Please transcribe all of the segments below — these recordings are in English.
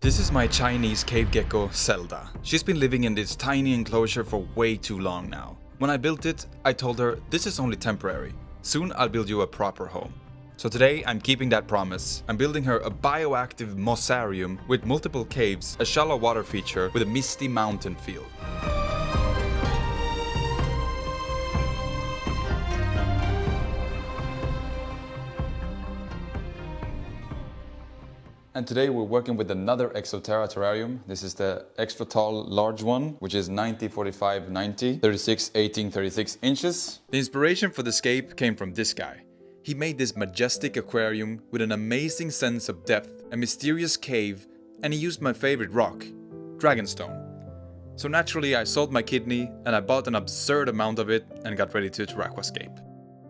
This is my Chinese cave gecko, Zelda. She's been living in this tiny enclosure for way too long now. When I built it, I told her, this is only temporary. Soon I'll build you a proper home. So today I'm keeping that promise. I'm building her a bioactive Mossarium with multiple caves, a shallow water feature with a misty mountain feel. And today we're working with another ExoTerra terrarium. This is the extra tall large one, which is 90, 45, 90, 36, 18, 36 inches. The inspiration for the scape came from this guy. He made this majestic aquarium with an amazing sense of depth, a mysterious cave, and he used my favorite rock, dragonstone. So naturally I sold my kidney and I bought an absurd amount of it and got ready to aquascape.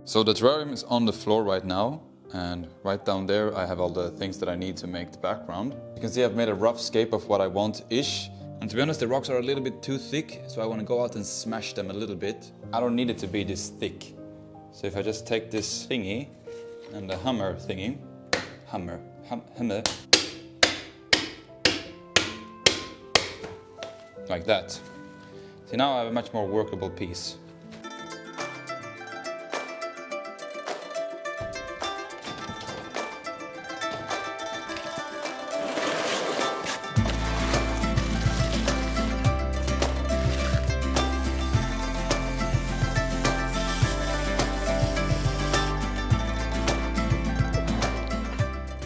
So the terrarium is on the floor right now. And right down there I have all the things that I need to make the background. You can see I've made a rough scape of what I want-ish. And to be honest, the rocks are a little bit too thick, so I want to go out and smash them a little bit. I don't need it to be this thick. So if I just take this thingy and the hammer thingy, hammer, like that. See, now I have a much more workable piece.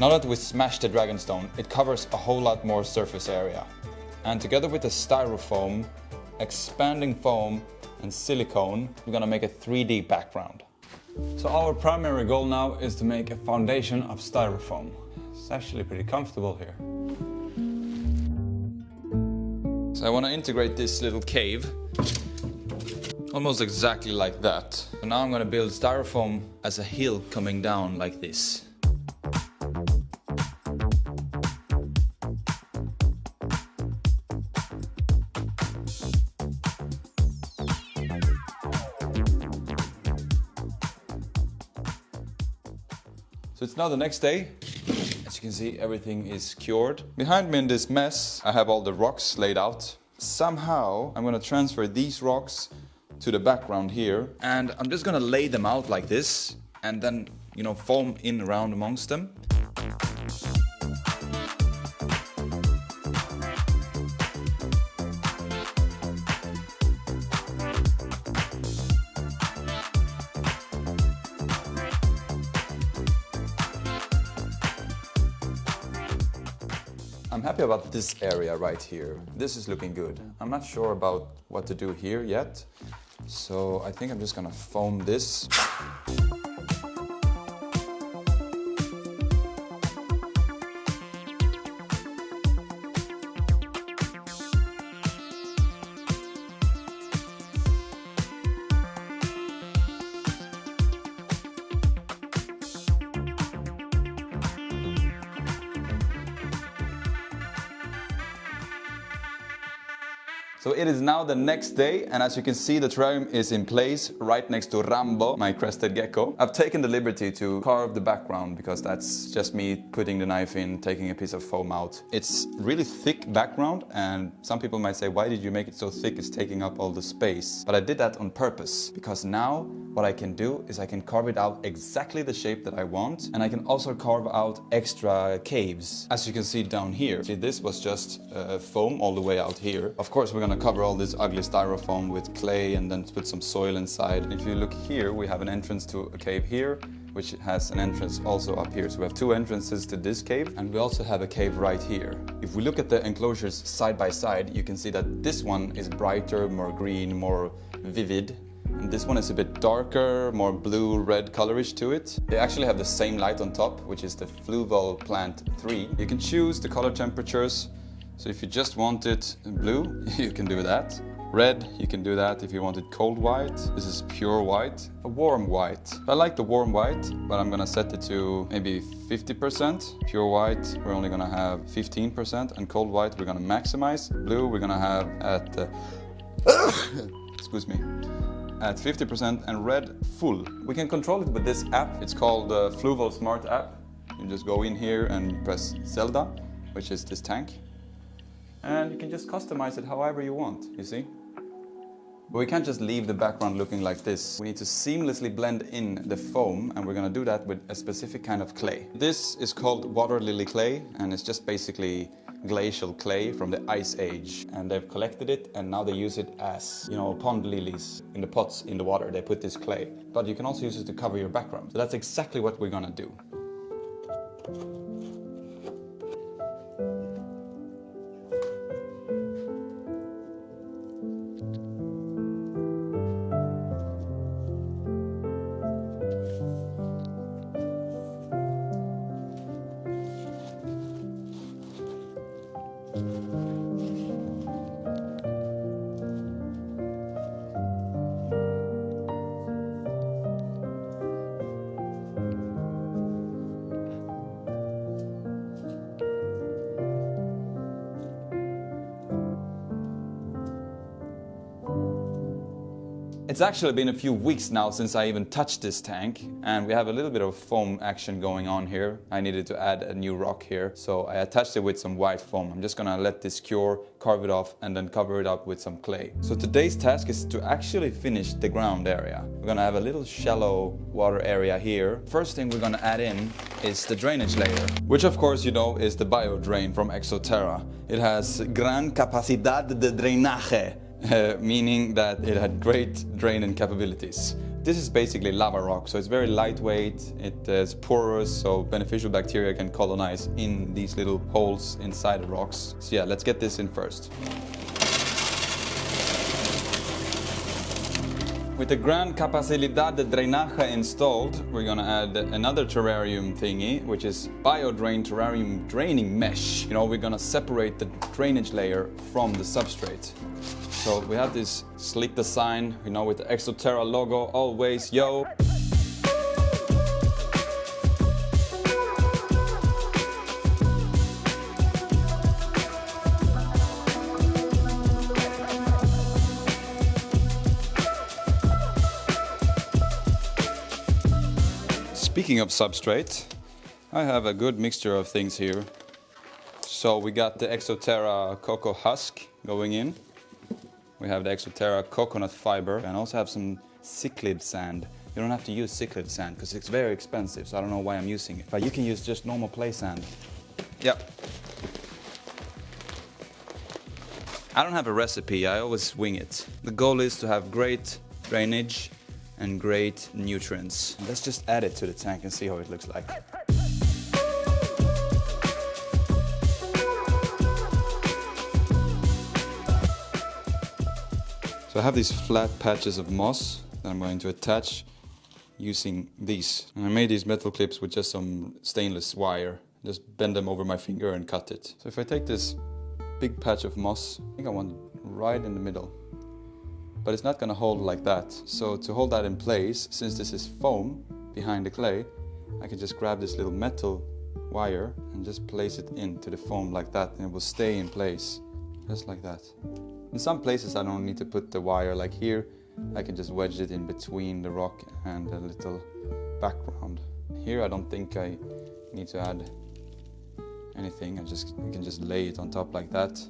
Now that we smashed the dragonstone, it covers a whole lot more surface area. And together with the styrofoam, expanding foam and silicone, we're gonna make a 3D background. So our primary goal now is to make a foundation of styrofoam. It's actually pretty comfortable here. So I want to integrate this little cave, almost exactly like that. So now I'm gonna build styrofoam as a hill coming down like this. So it's now the next day. As you can see, everything is cured. Behind me in this mess, I have all the rocks laid out. Somehow, I'm gonna transfer these rocks to the background here. And I'm just gonna lay them out like this. And then, foam in around amongst them. I'm happy about this area right here. This is looking good. I'm not sure about what to do here yet, so I think I'm just gonna foam this. So it is now the next day, and as you can see, the terrarium is in place right next to Rambo, my crested gecko. I've taken the liberty to carve the background because that's just me putting the knife in, taking a piece of foam out. It's really thick background, and some people might say, why did you make it so thick? It's taking up all the space. But I did that on purpose, because now what I can do is I can carve it out exactly the shape that I want, and I can also carve out extra caves, as you can see down here. See, this was just foam all the way out here. Of course, we're gonna cover all this ugly styrofoam with clay and then put some soil inside. If you look here, we have an entrance to a cave here, which has an entrance also up here. So we have two entrances to this cave, and we also have a cave right here. If we look at the enclosures side by side, you can see that this one is brighter, more green, more vivid. And this one is a bit darker, more blue-red colorish to it. They actually have the same light on top, which is the Fluval Plant 3. You can choose the color temperatures. So if you just want it blue, you can do that. Red, you can do that if you want it cold white. This is pure white. A warm white. I like the warm white, but I'm gonna set it to maybe 50%. Pure white, we're only gonna have 15%. And cold white, we're gonna maximize. Blue, we're gonna have at, excuse me, at 50%, and red, full. We can control it with this app. It's called the Fluval Smart app. You just go in here and press Zelda, which is this tank. and you can just customize it however you want, you see? But we can't just leave the background looking like this. We need to seamlessly blend in the foam, and we're gonna do that with a specific kind of clay. This is called water lily clay, and it's just basically glacial clay from the Ice Age. And they've collected it, and now they use it as, you know, pond lilies in the pots in the water. They put this clay. But you can also use it to cover your background. So that's exactly what we're gonna do. It's actually been a few weeks now since I even touched this tank, and we have a little bit of foam action going on here. I needed to add a new rock here, so I attached it with some white foam. I'm just gonna let this cure, carve it off, and then cover it up with some clay. So today's task is to actually finish the ground area. We're gonna have a little shallow water area here. First thing we're gonna add in is the drainage layer, which of course you know is the bio drain from ExoTerra. It has gran capacidad de drenaje. Meaning that it had great draining capabilities. This is basically lava rock, so it's very lightweight, it is porous, so beneficial bacteria can colonize in these little holes inside the rocks. So yeah, let's get this in first. With the gran capacidad de drenaje installed, we're gonna add another terrarium thingy, which is BioDrain terrarium draining mesh. You know, we're gonna separate the drainage layer from the substrate. So we have this sleek design, you know, with the ExoTerra logo, always, yo. Speaking of substrate, I have a good mixture of things here. So we got the ExoTerra COCOHUSK going in. We have the ExoTerra coconut fiber, and also have some cichlid sand. You don't have to use cichlid sand because it's very expensive, so I don't know why I'm using it. But you can use just normal play sand. Yep. I don't have a recipe, I always wing it. The goal is to have great drainage and great nutrients. Let's just add it to the tank and see how it looks like. So I have these flat patches of moss that I'm going to attach using these. And I made these metal clips with just some stainless wire. Just bend them over my finger and cut it. So if I take this big patch of moss, I think I want it right in the middle. But it's not gonna hold like that. So to hold that in place, since this is foam behind the clay, I can just grab this little metal wire and just place it into the foam like that, and it will stay in place, just like that. In some places I don't need to put the wire, like here, I can just wedge it in between the rock and the little background. Here I don't think I need to add anything, I can just lay it on top like that.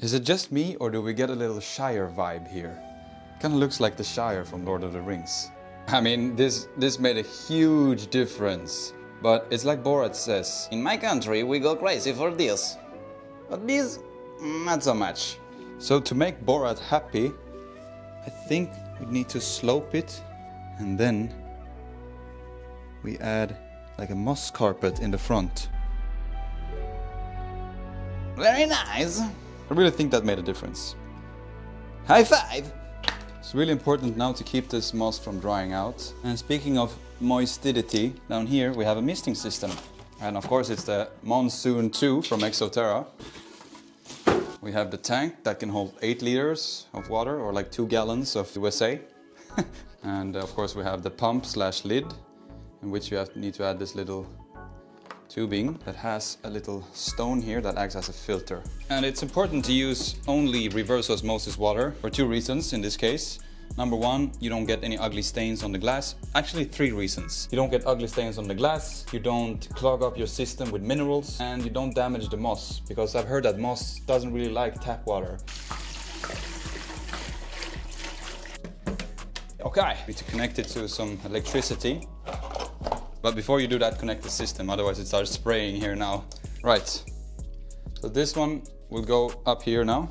Is it just me, or do we get a little Shire vibe here? Kinda looks like the Shire from Lord of the Rings. I mean, this made a huge difference. But it's like Borat says, in my country we go crazy for this. But this, not so much. So to make Borat happy, I think we need to slope it, and then we add like a moss carpet in the front. Very nice! I really think that made a difference. High five! It's really important now to keep this moss from drying out. And speaking of moistity, down here we have a misting system. And of course it's the Monsoon 2 from ExoTerra. We have the tank that can hold 8 liters of water, or like 2 gallons of USA. And of course we have the pump slash lid, in which you need to add this little tubing that has a little stone here that acts as a filter. And it's important to use only reverse osmosis water for 2 reasons in this case. Number 1, you don't get any ugly stains on the glass. Actually 3 reasons. You don't get ugly stains on the glass, you don't clog up your system with minerals, and you don't damage the moss, because I've heard that moss doesn't really like tap water. Okay, we need to connect it to some electricity. But before you do that, connect the system, otherwise it starts spraying here now. Right, so this one will go up here now.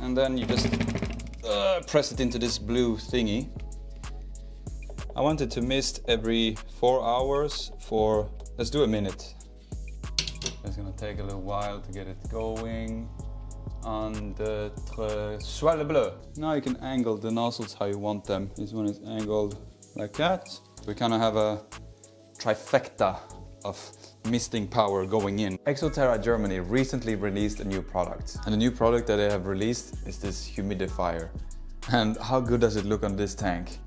And then you just press it into this blue thingy. I want it to mist every 4 hours for, let's do a minute. It's gonna take a little while to get it going. On the soie bleu. Now you can angle the nozzles how you want them. This one is angled like that. We kind of have a trifecta of misting power going in. ExoTerra Germany recently released a new product. And the new product that they have released is this humidifier. And how good does it look on this tank?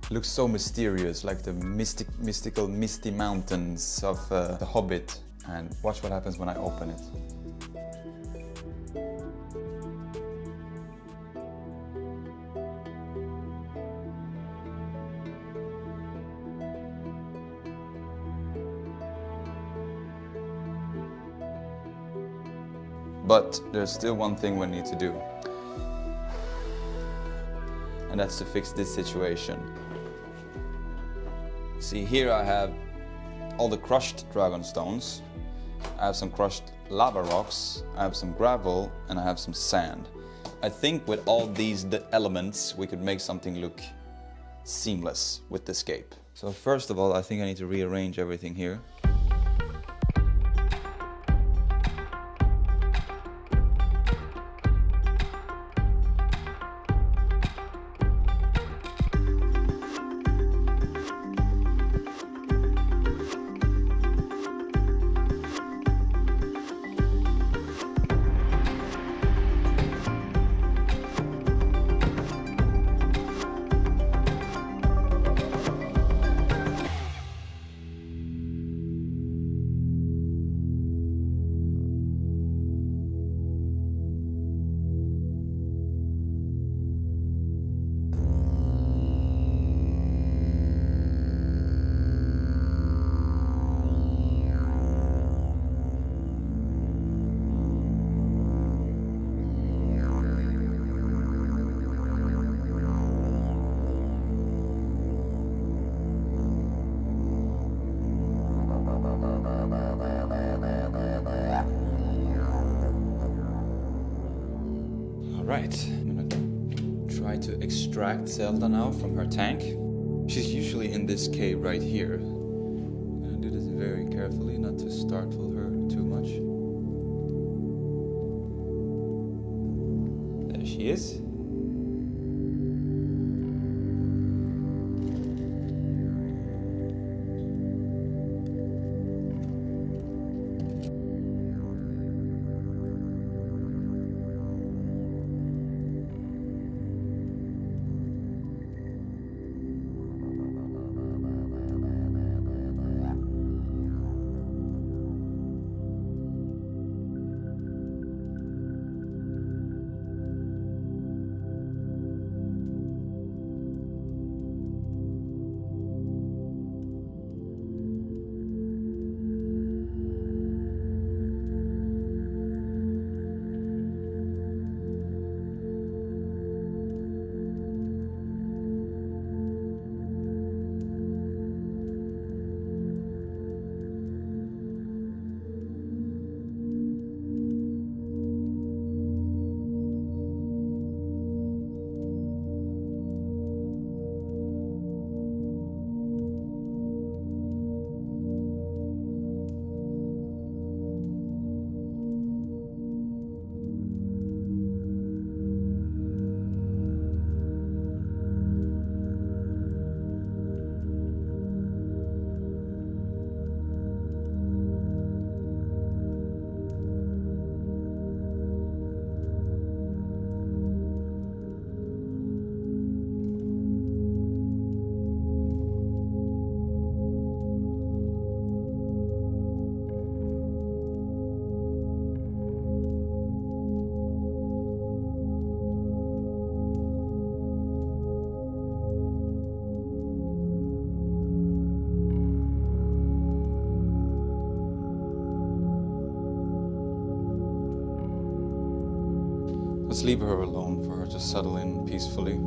It looks so mysterious, like the mystical misty mountains of The Hobbit. And watch what happens when I open it. But there's still one thing we need to do. And that's to fix this situation. See, here I have all the crushed dragon stones. I have some crushed lava rocks, I have some gravel, and I have some sand. I think with all these elements we could make something look seamless with the scape. So first of all, I think I need to rearrange everything here. Right, I'm gonna try to extract Zelda now from her tank. She's usually in this cave right here. I'm gonna do this very carefully, not to startle her too much. There she is. Let's leave her alone for her to settle in peacefully.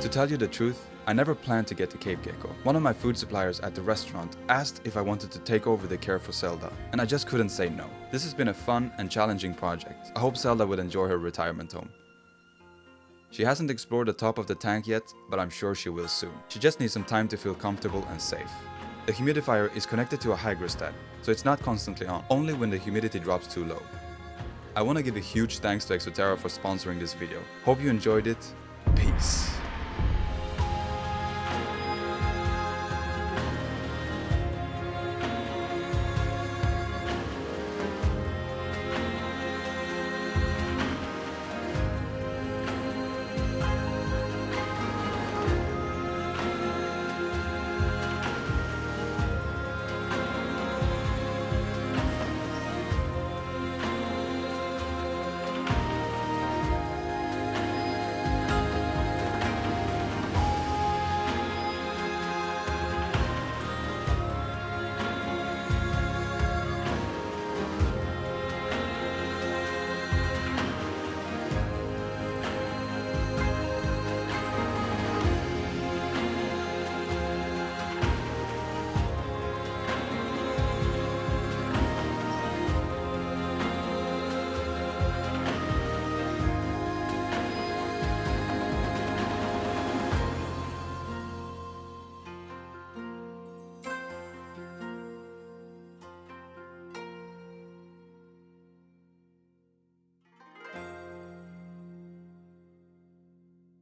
To tell you the truth, I never planned to get to Cape Gecko. One of my food suppliers at the restaurant asked if I wanted to take over the care for Zelda, and I just couldn't say no. This has been a fun and challenging project. I hope Zelda will enjoy her retirement home. She hasn't explored the top of the tank yet, but I'm sure she will soon. She just needs some time to feel comfortable and safe. The humidifier is connected to a hygrostat, so it's not constantly on, only when the humidity drops too low. I want to give a huge thanks to ExoTerra for sponsoring this video. Hope you enjoyed it. Peace.